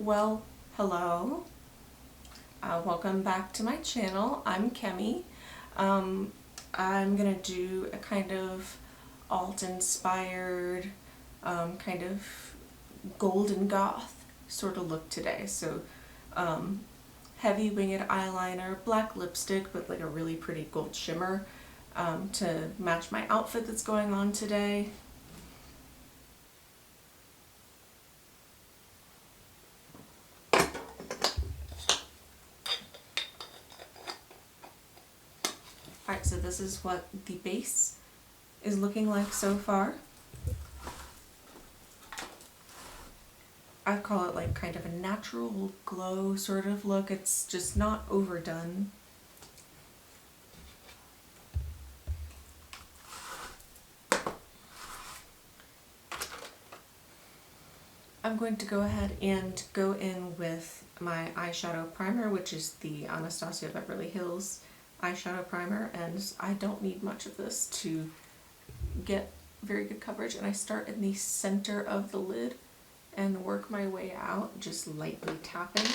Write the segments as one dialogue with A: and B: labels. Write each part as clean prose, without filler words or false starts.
A: Well, hello. Welcome back to my channel. I'm Kemi. Um, I'm gonna do a kind of alt-inspired, kind of golden goth sort of look today. So, heavy winged eyeliner, black lipstick with like a really pretty gold shimmer to match my outfit that's going on today. Alright, so this is what the base is looking like so far. I call it like kind of a natural glow sort of look. It's just not overdone. I'm going to go ahead and go in with my eyeshadow primer, which is the Anastasia Beverly Hills eyeshadow primer, and I don't need much of this to get very good coverage. And I start in the center of the lid and work my way out, just lightly tapping.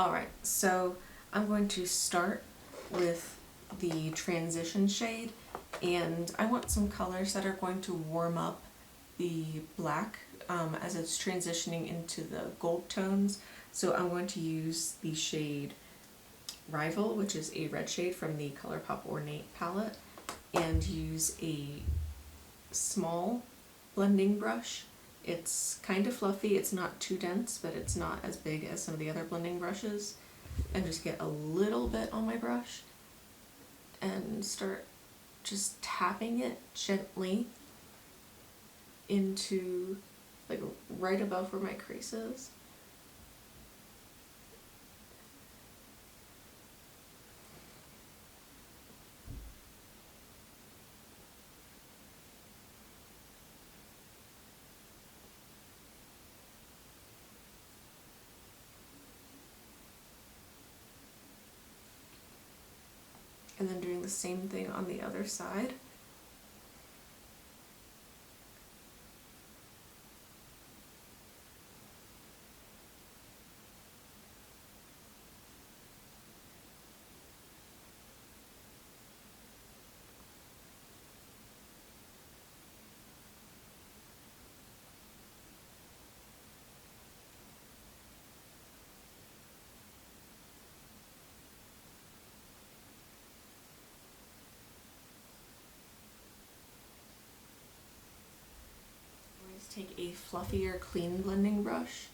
A: Alright, so I'm going to start with the transition shade, and I want some colors that are going to warm up the black as it's transitioning into the gold tones. So I'm going to use the shade Rival, which is a red shade from the ColourPop Ornate palette, and use a small blending brush. It's kind of fluffy, it's not too dense, but it's not as big as some of the other blending brushes. And just get a little bit on my brush and start just tapping it gently into like right above where my crease is. And then doing the same thing on the other side. Take a fluffier clean blending brush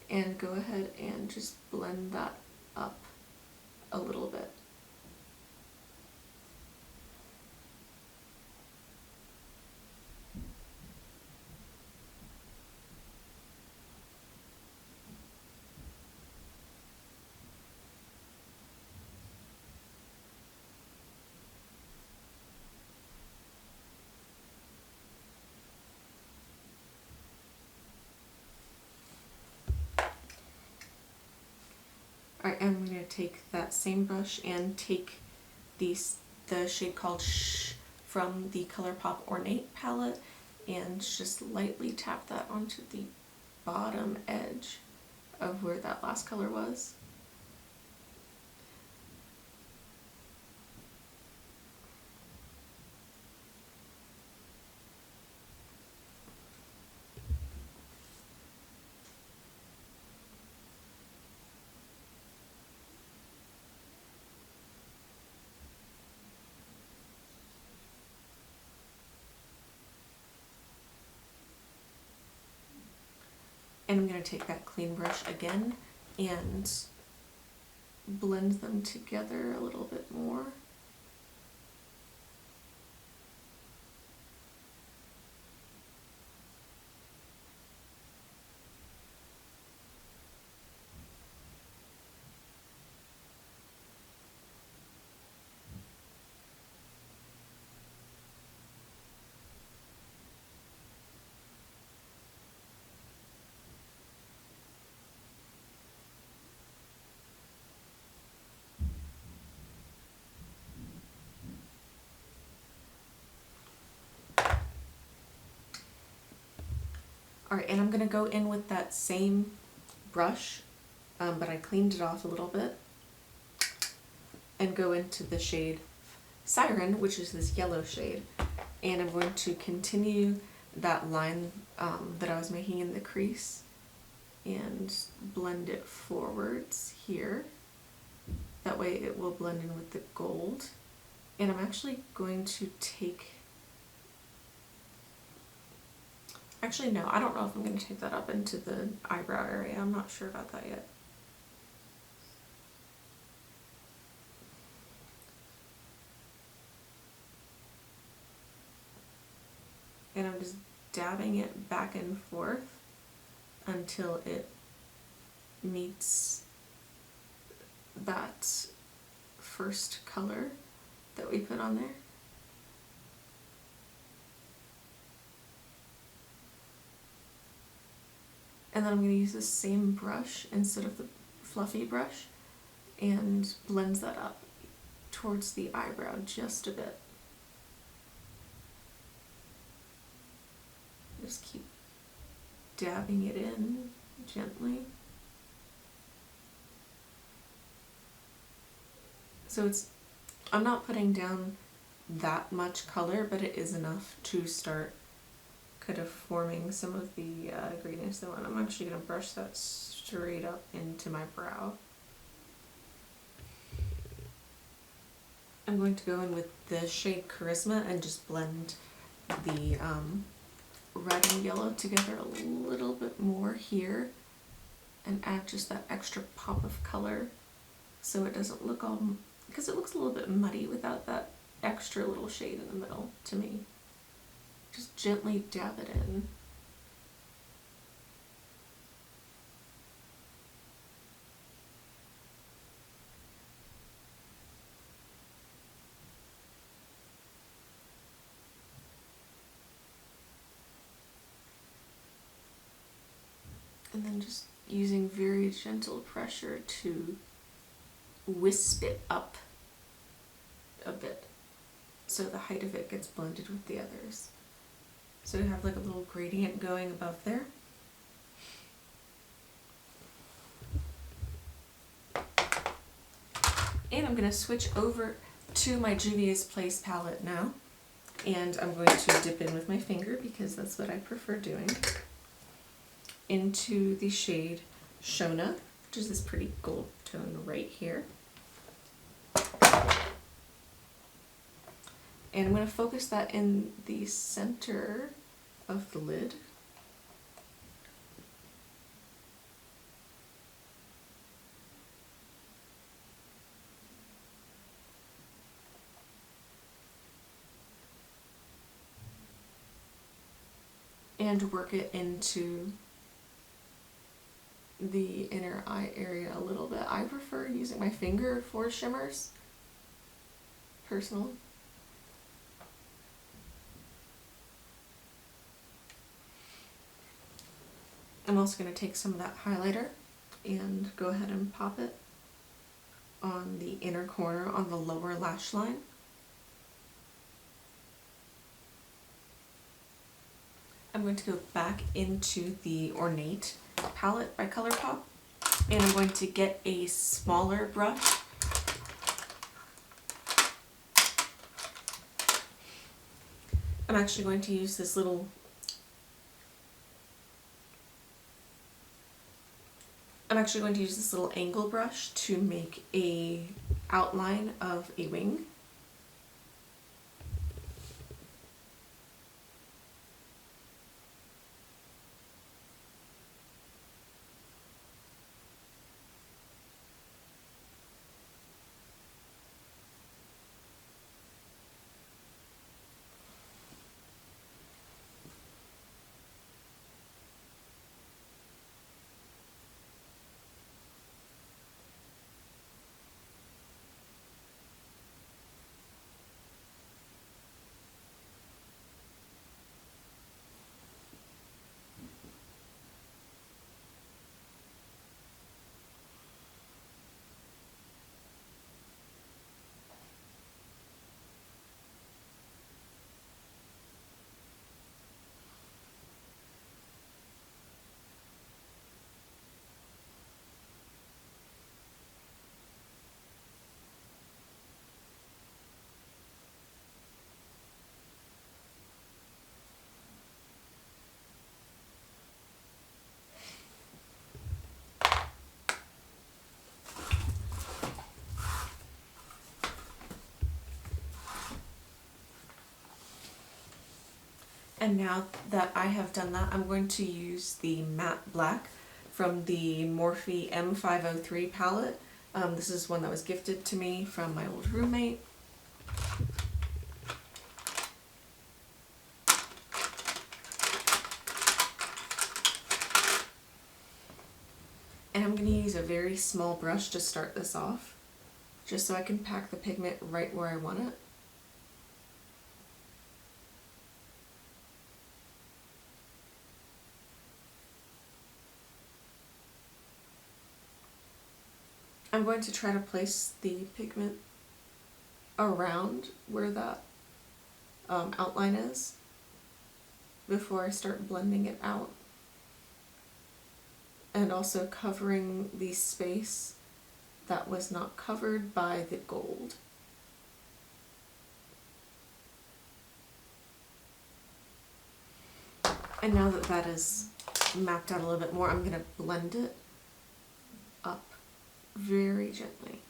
A: and go ahead and just blend that up a little bit. Alright, I'm going to take that same brush and take the shade called Shh from the ColourPop Ornate palette and just lightly tap that onto the bottom edge of where that last color was. And I'm going to take that clean brush again and blend them together a little bit more. Alright, and I'm going to go in with that same brush, but I cleaned it off a little bit, and go into the shade Siren, which is this yellow shade. And I'm going to continue that line that I was making in the crease and blend it forwards here. That way it will blend in with the gold. And I'm actually going to take... Actually, no, I don't know if I'm going to take that up into the eyebrow area. I'm not sure about that yet. And I'm just dabbing it back and forth until it meets that first color that we put on there. And then I'm going to use the same brush instead of the fluffy brush and blend that up towards the eyebrow just a bit. Just keep dabbing it in gently. So I'm not putting down that much color, but it is enough to start kind of forming some of the greenness that I'm actually going to brush that straight up into my brow. I'm going to go in with the shade Charisma and just blend the red and yellow together a little bit more here and add just that extra pop of color so it doesn't look all, because it looks a little bit muddy without that extra little shade in the middle to me. Just gently dab it in. And then just using very gentle pressure to wisp it up a bit so the height of it gets blended with the others. So we have like a little gradient going above there. And I'm going to switch over to my Juvia's Place palette now. And I'm going to dip in with my finger because that's what I prefer doing. Into the shade Shona, which is this pretty gold tone right here. And I'm going to focus that in the center of the lid. And work it into the inner eye area a little bit. I prefer using my finger for shimmers, personally. I'm also going to take some of that highlighter and go ahead and pop it on the inner corner on the lower lash line. I'm going to go back into the Ornate palette by ColourPop, and I'm going to get a smaller brush I'm actually going to use this little angle brush to make a outline of a wing. And now that I have done that, I'm going to use the matte black from the Morphe M503 palette. This is one that was gifted to me from my old roommate. And I'm going to use a very small brush to start this off, just so I can pack the pigment right where I want it. I'm going to try to place the pigment around where that outline is before I start blending it out, and also covering the space that was not covered by the gold. And now that that is mapped out a little bit more, I'm going to blend it up very gently.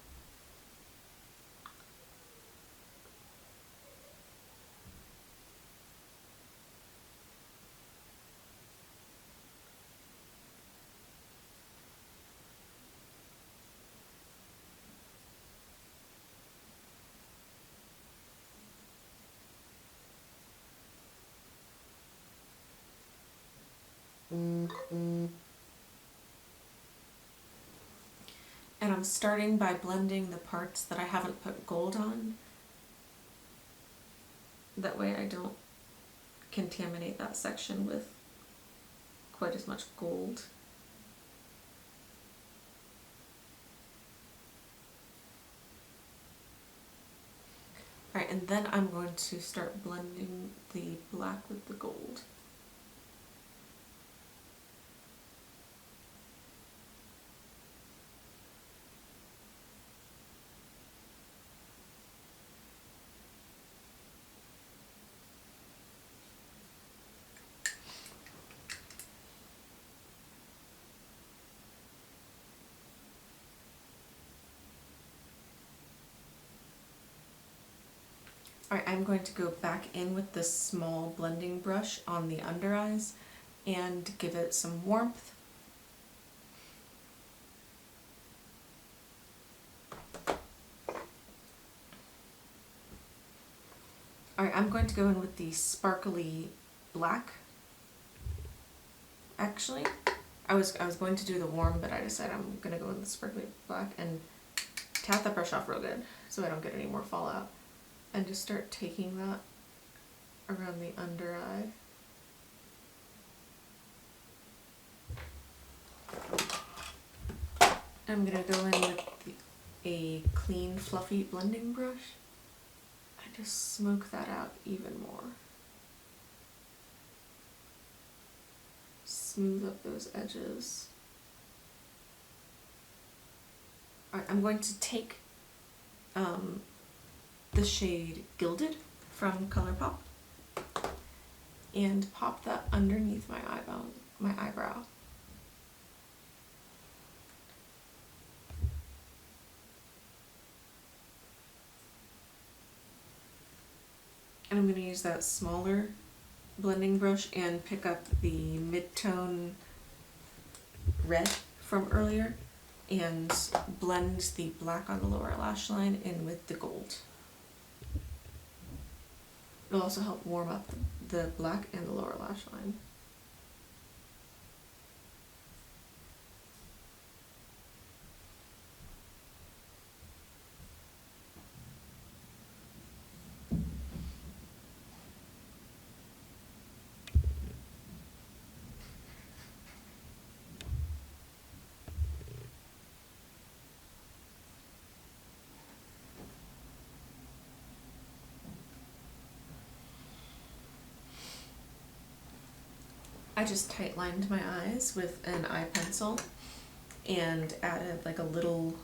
A: And I'm starting by blending the parts that I haven't put gold on. That way I don't contaminate that section with quite as much gold. Alright, and then I'm going to start blending the black with the gold. Alright, I'm going to go back in with this small blending brush on the under eyes and give it some warmth. Alright, I'm going to go in with the sparkly black. Actually, I was going to do the warm, but I decided I'm going to go in the sparkly black and tap the brush off real good so I don't get any more fallout. And just start taking that around the under eye. I'm going to go in with a clean, fluffy blending brush and just smoke that out even more. Smooth up those edges. Alright, I'm going to take the shade Gilded from ColourPop and pop that underneath my eyebrow. And I'm going to use that smaller blending brush and pick up the mid-tone red from earlier and blend the black on the lower lash line in with the gold. It'll also help warm up the black and the lower lash line. I just tight lined my eyes with an eye pencil and added like a little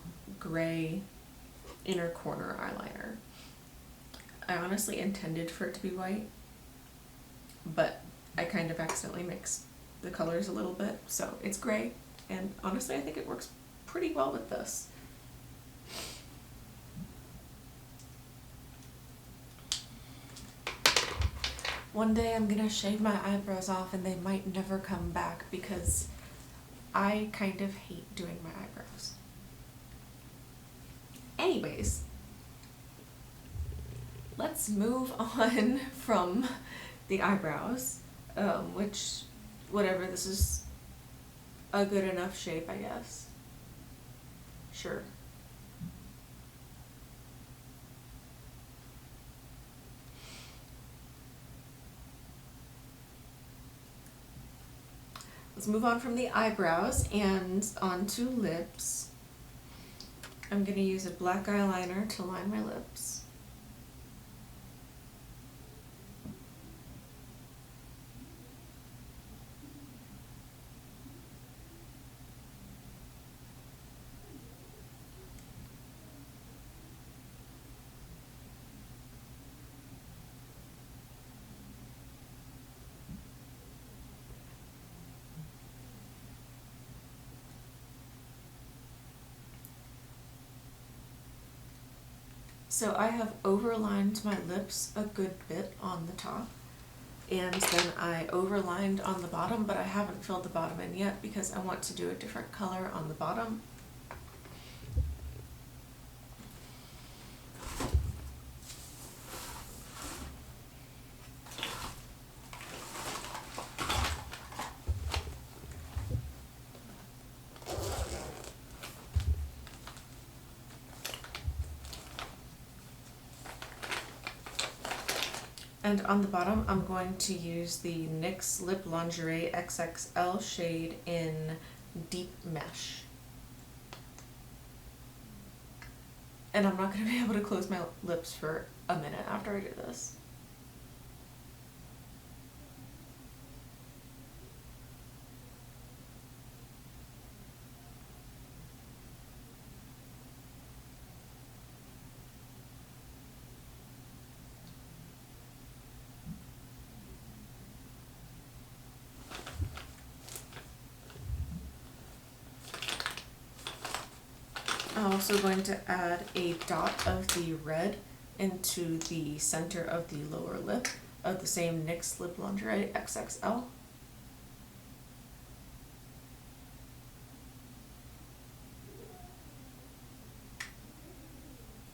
A: gray inner corner eyeliner. I honestly intended for it to be white, but I kind of accidentally mixed the colors a little bit, so it's gray, and honestly I think it works pretty well with this. One day I'm gonna shave my eyebrows off and they might never come back because I kind of hate doing my eyebrows. Anyways, let's move on from the eyebrows, which, whatever, this is a good enough shape, I guess. Sure. Let's move on from the eyebrows and onto lips. I'm going to use a black eyeliner to line my lips. So I have overlined my lips a good bit on the top, and then I overlined on the bottom, but I haven't filled the bottom in yet because I want to do a different color on the bottom. And on the bottom, I'm going to use the NYX Lip Lingerie XXL shade in Deep Mesh. And I'm not going to be able to close my lips for a minute after I do this. I'm also going to add a dot of the red into the center of the lower lip of the same NYX Lip Lingerie XXL.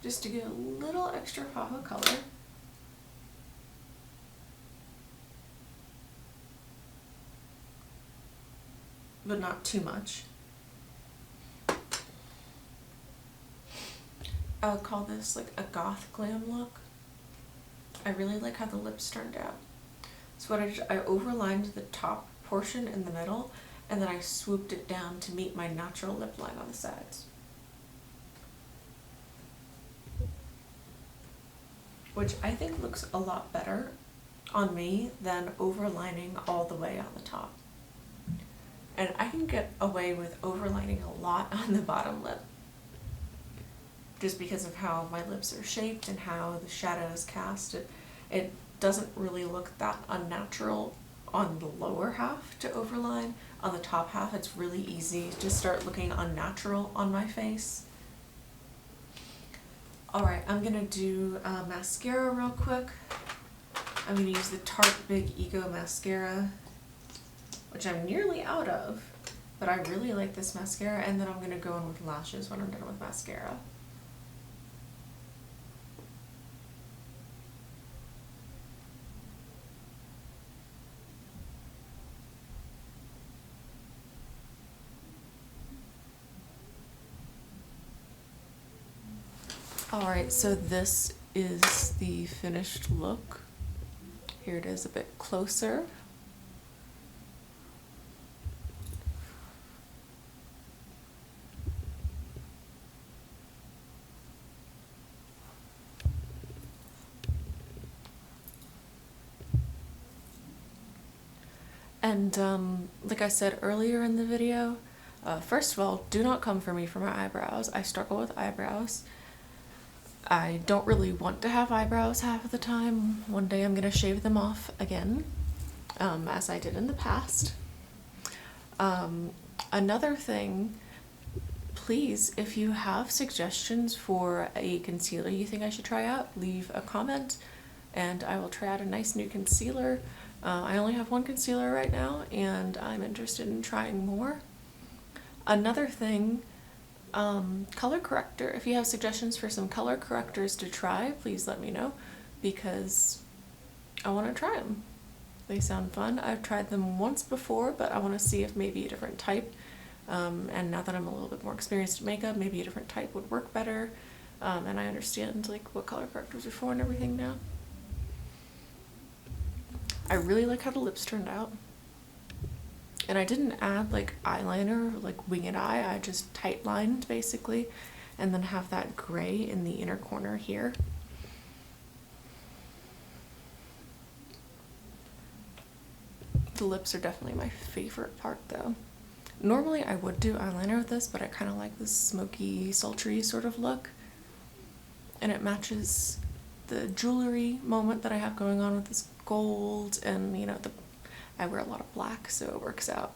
A: Just to get a little extra pop of color. But not too much. I would call this like a goth glam look. I really like how the lips turned out. So what I did, I overlined the top portion in the middle, and then I swooped it down to meet my natural lip line on the sides. Which I think looks a lot better on me than overlining all the way on the top. And I can get away with overlining a lot on the bottom lip, just because of how my lips are shaped and how the shadow is cast. It doesn't really look that unnatural on the lower half to overline. On the top half, it's really easy to start looking unnatural on my face. Alright, I'm gonna do mascara real quick. I'm gonna use the Tarte Big Ego mascara, which I'm nearly out of, but I really like this mascara, and then I'm gonna go in with lashes when I'm done with mascara. Alright, so this is the finished look. Here it is a bit closer. And like I said earlier in the video, first of all, do not come for me for my eyebrows. I struggle with eyebrows. I don't really want to have eyebrows half of the time. One day I'm going to shave them off again, as I did in the past. Another thing, please, if you have suggestions for a concealer you think I should try out, leave a comment and I will try out a nice new concealer. I only have one concealer right now, and I'm interested in trying more. Another thing, color corrector. If you have suggestions for some color correctors to try, please let me know, because I want to try them. They sound fun. I've tried them once before, but I want to see if maybe a different type, and now that I'm a little bit more experienced in makeup, maybe a different type would work better, and I understand like what color correctors are for and everything now. I really like how the lips turned out. And I didn't add like eyeliner, like winged eye, I just tight lined basically, and then have that gray in the inner corner here. The lips are definitely my favorite part though. Normally I would do eyeliner with this, but I kind of like this smoky, sultry sort of look. And it matches the jewelry moment that I have going on with this gold, and you know, I wear a lot of black, so it works out.